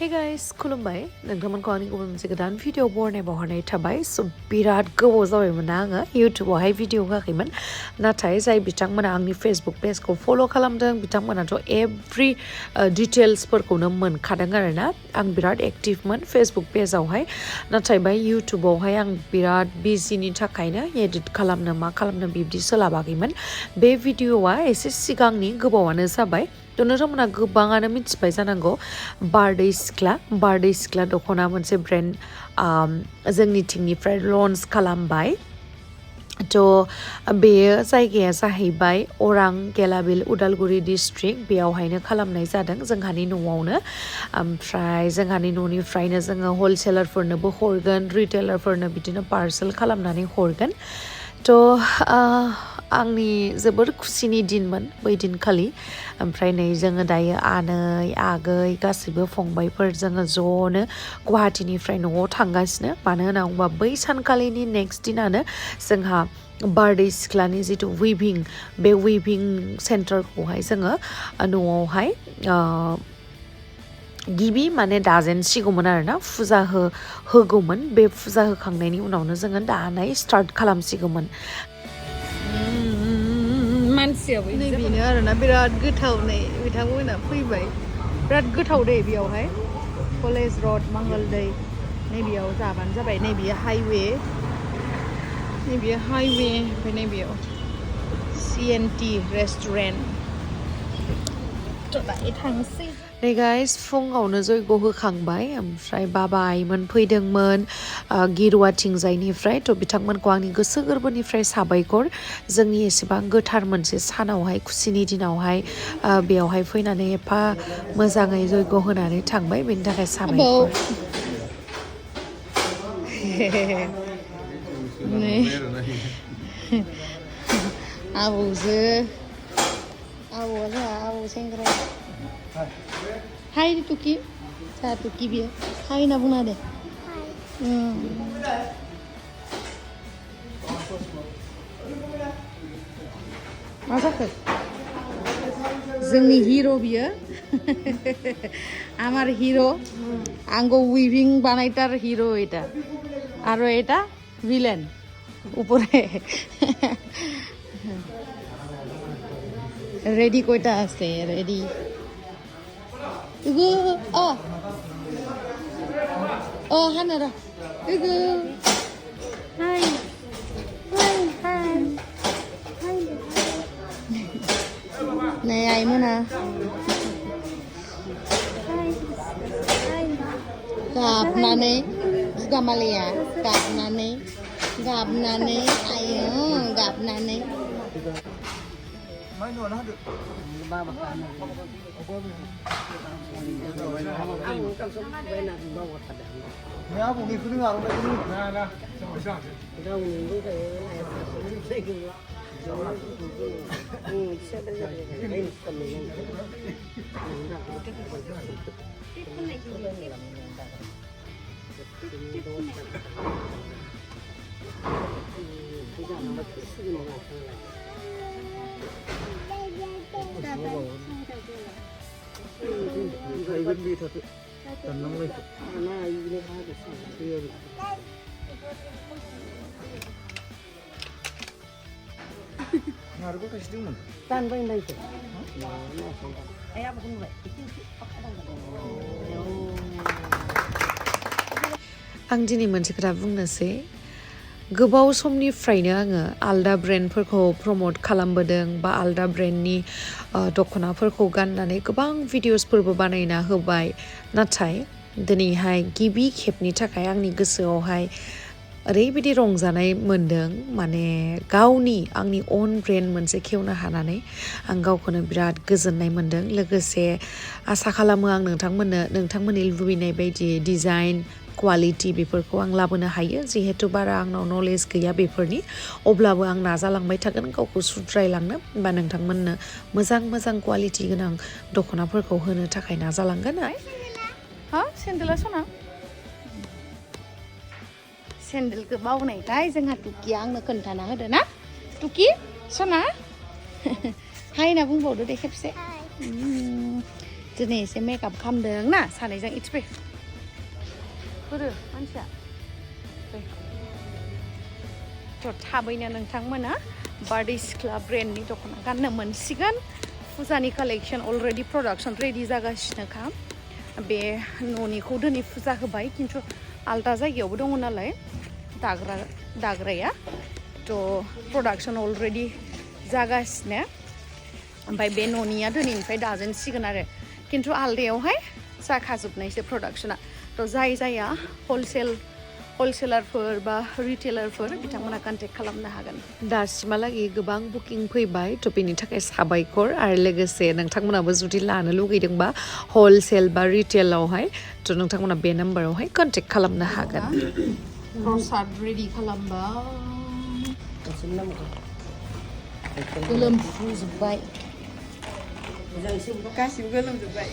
Hey guys, खुलुमबाय नोंथांमोनखौ आंनि गुबुन मोनसे गोदान भिडिअ बरनाय थाबाय बिराद गोबाव जाबायमोन आङो इउटुबावहाय भिडिअ होआखैमोन नाथाय जाय बिथांमोना आंनि फेसबुक पेजखौ फल' खालामदों बिथांमोनाथ' एभ्रि डिटेल्सफोरखौनो मोनखादों आरोना आं बिराद एक्टिभमोन फेसबुक पेजावहाय नाथाय बे इउटुबावहाय आं बिराद बिजिनि थाखायनो एडिट खालामनो मा खालामनो बिब्दि सोलाबाखैमोन बे भिडिअआ एसे सिगांनि गोबावानो जाबाय नोंथांमोना गोबाङानो मिथिबाय जानांगौ बारदै सिख्ला दख'ना मोनसे ब्रेन्ड जोंनिथिंनिफ्राय लन्च खालामबाय थ' बेयो जायगाया जाहैबाय अरां गेलाबिल उदालगुरि डिस्ट्रिक्ट बेयावहायनो खालामनाय जादों जोंहानि न'आवनो ओमफ्राय जोंहानि न'निफ्रायनो जोङो हलसेलारफोरनोबो हरगोन रिटेलारफोरनो बिदिनो पार्सेल खालामनानै हरगोन थ' आंनि जोबोर खुसिनि दिनमोन बै दिनखालि ओमफ्राय नै जोङो दायो आनै आगै गासैबो फंबायफोर जोङो ज'नो गुवाहाटीनिफ्राय न'आव थांगासिनो मानो होनना बुङोबा बै सानखालिनि नेक्स्ट दिनानो जोंहा बारदै सिख्लानि जिथु उइभिं बे उइभिं सेन्टारखौहाय जोङो न'आवहाय गिबि माने दाजेनसिगौमोन आरोना फुजा होगौमोन बे फुजा होखांनायनि उनावनो जोङो दानाय स्टार्ट खालामसिगौमोन नै बेनो आरोना बिराद गोथाव नै बिथांमोना फैबाय बिराद गोथाव दे बेयावहाय कलेज रड मंगलदै नैबेयाव जाबानो जाबाय नैबेयो हाइवे ओमफ्राय नैबेयाव CNT रेस्टुरेन्ट थ' दायो थांसै नै गाइस फुङावनो जयग' होखांबाय ओमफ्राय बाबायमोन फैदोंमोन गिरुवाथिंजायनिफ्राय थ' बिथांमोनखौ आंनि गोसो गोरबोनिफ्राय साबायखर जोंनि एसेबां गोथार मोनसे सानावहाय खुसिनि दिनावहाय बेयावहाय फैनानै एफा मोजाङै जयग' होनानै थांबाय बेनि थाखाय साबायखर आबौजो आबौआ जोंहा आबौ सेंग्रा हाय टुकि साहा टुकि बियो हाय होनना बुंना दे मा जाखो जोंनि हिर' बियो আমার হিরো আঙ্গো উইভিং বানাইতার হিরো এটা আর এটা ভিলেন উপরে রেডি কয়টা আছে রেডি 이거 하늘아 이거 하이 네 아이문아 गाबनानै गुगामालिया गाबनानै आयो गाबनानै आं दिनै मोनसे खोथा बुंनोसै गोबाव समनिफ्रायनो आङो आलदा ब्रेन्डफोरखौ प्रमट खालामबोदों बा आलदा ब्रेन्डनि दख'नाफोरखौ गाननानै गोबां भिडिअसफोरबो बानायना होबाय नाथाय दिनैहाय गिबि खेबनि थाखाय आंनि गोसोआवहाय ओरैबायदि रंजानाय मोन्दों माने आंनि अन ब्रेन्ड मोनसे खेवनो हानानै आं गावखौनो बिराद गोजोननाय मोन्दों लोगोसे आसा खालामो आं नोंथांमोननि लुबैनाय बायदि डिजाइन क्वालिटि बेफोरखौ आं लाबोनो हायो जिहेतु बारा आंनाव नलेज गैया बेफोरनि अब्लाबो आं नाजालांबाय थागोन गावखौ सुद्रायलांनो बा नोंथांमोननो मोजां क्वालिटि गोनां दख'नाफोरखौ होनो थाखाय नाजालांगोन सेन्देला सना सेन्देलखौ बावनायखाय जोंहा टुकिया आंनो खोन्थाना होदो ना टुकि सना हाय होनना बुंबावदो दे खेबसे दिनै एसे मेकआप खालामदों ना सानैजों इट्स फै होरो मानसिया थ' थाबैनो नोंथांमोना बारदै सिख्ला ब्रेन्डनि दख'ना गाननो मोनसिगोन फुजानि कालेक्शन अलरेडि प्रडाक्शन रेडि जागासिनोखा बे न'निखौ दिनै फुजा होबाय खिन्थु आलदा जायगायावबो दङ नालाय दाग्राया थ' प्रडाक्शन अलरेडि जागासिनो ओमफ्राय बे न'निया दिनैनिफ्राय दाजेनसिगोन आरो खिन्थु आलदायावहाय जाखाजोबनायसो प्रडाक्शना थ' जायहा हलसेलारफोर बा रिटेलारफोर बिथांमोना कन्टेक्ट खालामनो हागोन दासिमहालागै गोबां बुकिं फैबाय थ' बेनि थाखाय साबायखर आरो लोगोसे नोंथांमोनाबो जुदि लानो लुगैदोंबा हलसेल बा रिटेलावहाय थ' नोंथांमोना बे नाम्बारावहाय कन्टेक्ट खालामनो हागोन प्रसाद रेडि खालामबा गोलोमफ्रुजोब्बाय गासिबो गोलोमजोब्बाय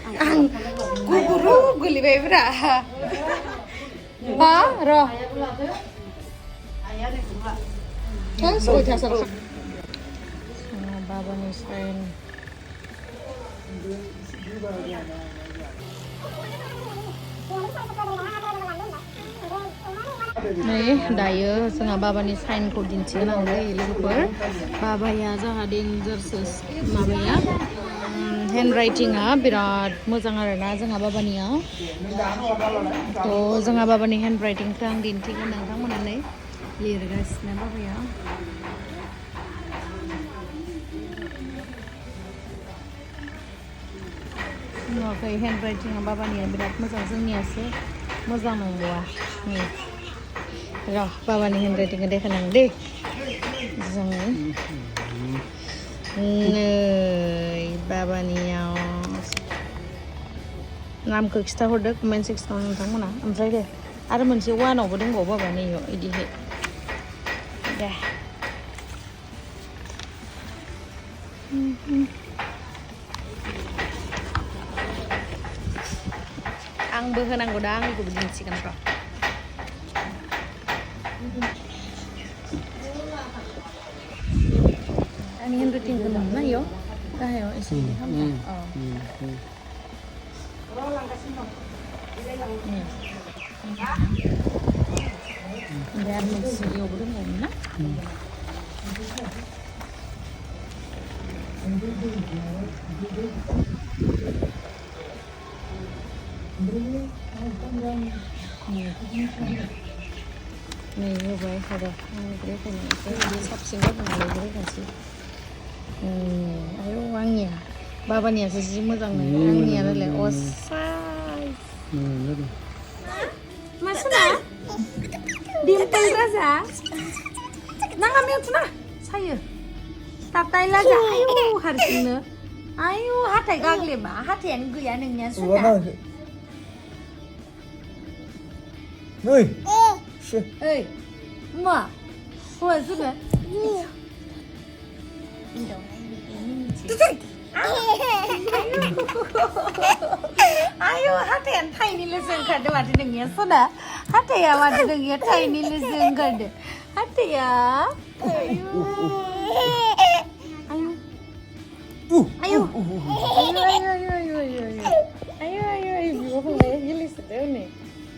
आं गुगुरु गोलैबायब्रा हा र' सयथासो बाबानि साइन नै दायो जोंहा बाबानि साइनखौ दिन्थिगोनांगौ लोगोफोर बाबाया जोंहा डेन्जारसो माबाया हेन्ड राइटिंआ बिराद मोजां आरोना जोंहा बाबानिया थ' जोंहा बाबानि हेन्ड राइटिंखौ आं दिन्थिगोन नोंथांमोना नै लिरगासिनो बाबाया नुवाखै हेन्ड राइटिंआ बाबानिया बिराद मोजां जोंनियासो मोजां नंबावा नै र' बाबानि हेन्ड राइटिंखौ देखायनांगौ दे जोङो नै बाबानियाव नामखौ खिथाहरदो कमेन्ट सेक्सनाव नोंथांमोना ओमफ्राय दे आरो मोनसे वानावबो दंबावो बाबानियाव बिदिहाय दे आंबो होनांगौ दा आंनिखौबो दिन्थिगोन र' आंनि हेन्ड राइटिंखौ नुना इयाव गाहायाव एसे ओमफ्राय आरो मोनसे इयावबो दंबावोमोन ना नै होबाय र' आं साबसिन जागोन नालाय रेखायनोसै आयौ आंनिया बाबानियासो जि मोजां नुयो आंनिया नालाय असाय मासुना डिम्पल राजा नाङा मेवथुना सायो ताताय लाजा आयौ हारसिंनो आयौ हाथाय गाग्लेबा हाथायानो गैया नोंनिया सुना ओइ मा हौवा जोङो आयौ हाथायानो थाइनैल'सो ओंखारदों माथो नोंनिया सना हाथाया माथो नोंनिया थाइनैल'सो ओंखारदों हाथाया आयौ आयौ बिब' फंबाय गेलेसोदो नै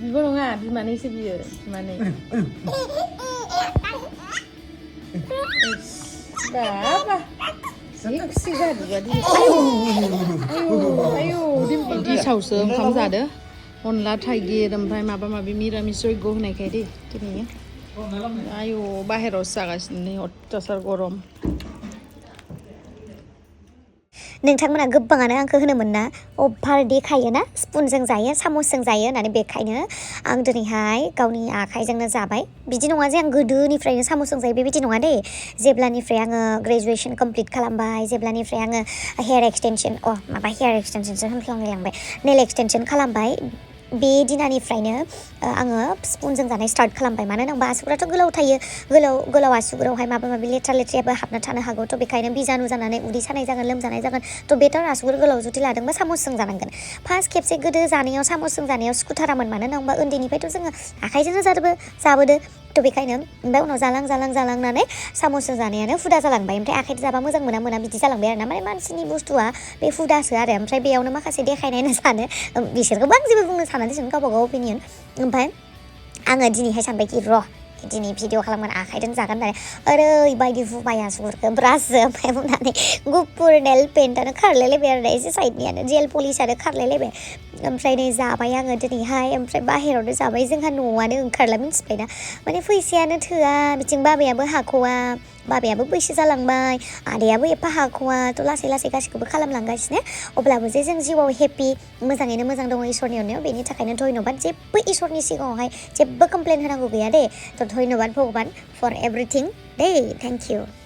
बिब' नङा बिमानैसो बियो बिमानै बाबा जि खुसि जादों आयौ दिसावसो ओंखाम जादो अनला थाइगिर ओमफ्राय माबा माबि मिरामिस जयग' होनायखाय दै दिनै आयौ बाहेरावसो जागासिनो नै अत्यासार गरम नोंथांमोना गोबाङानो आंखौ होनोमोन ना अभार देखायो ना स्पुनजों जायो सामसजों जायो होननानै बेखायनो आं दिनैहाय गावनि आखाइजोंनो जाबाय बिदि नङा जे आं गोदोनिफ्रायनो सामसजों जायो बेबायदि नङा दे जेब्लानिफ्राय आङो ग्रेजुवेसन कमप्लिट खालामबाय जेब्लानिफ्राय आङो हेयार एक्सटेनसन हेयार एक्सटेनसनसो होनफ्लांलायलांबाय नेल एक्सटेनसन खालामबाय बे दिनानिफ्रायनो आङो स्पुनजों जानाय स्टार्ट खालामबाय मानो होनोबा आसुगुराथ' गोलाव थायो गोलाव आसुगुरावहाय माबा माबि लेथ्रा लेथ्रायाबो हाबना थानो हागौ थ' बेखायनो बिजानु जानानै उदै सानाय जागोन लोमजानाय जागोन थ' बेटार आसुगुर गोलाव जुदि लादोंबा सामसजों जानांगोन फार्स्ट खेबसे गोदो जानायाव सामसजों जानायाव सुखुथारामोन मानो होनोबा उन्दैनिफ्रायथ' जोङो आखाइजोंनो जाबोदो थ' बेखायनो ओमफ्राय उनाव जालांनानै सामसजों जानायानो हुदा जालांबाय ओमफ्राय आखाइजों जाबा मोजां मोना बिदि जालांबाय आरो ना माने मानसिनि बुस्थुआ बे हुदासो आरो ओमफ्राय बेयावनो माखासे देखायनायनो सानो बिसोरखौबो आं जेबो बुंनो साना दिसुन गावबा गाव अपिनियन ओमफ्राय आङो दिनैहाय सानबायखि दिनै भिडिअ खालामगोन आखाइजों जागोन होननानै ओरैबायदि हुबाय आसुगुरखौ ब्रासजों ओमफ्राय बुंनानै गुफुर नेल पेन्टआनो खारलायलायबाय आरो एसे साइडनियानो जेल पलिसानो खारलायलायबाय ओमफ्राय नै जाबाय आङो दिनैहाय ओमफ्राय बाहेरावनो जाबाय जोंहा न'आनो ओंखारला मिन्थिबायना माने फैसायानो थोआ बिथिं बाबायाबो हाख'वा बाबायाबो बैसो जालांबाय आदायाबो एफा हाख'वा थ' लासै गासिखौबो खालामलांगासिनो अब्लाबो जे जों जिउआव हेपि मोजाङैनो मोजां दङ इसोरनि अननायाव बेनि थाखायनो धन्यबाद जेबो इसोरनि सिगाङावहाय जेबो कमप्लेन होनांगौ गैया दे थ' धन्यबाद भगबान फर एभ्रिथिं दे थेंक इउ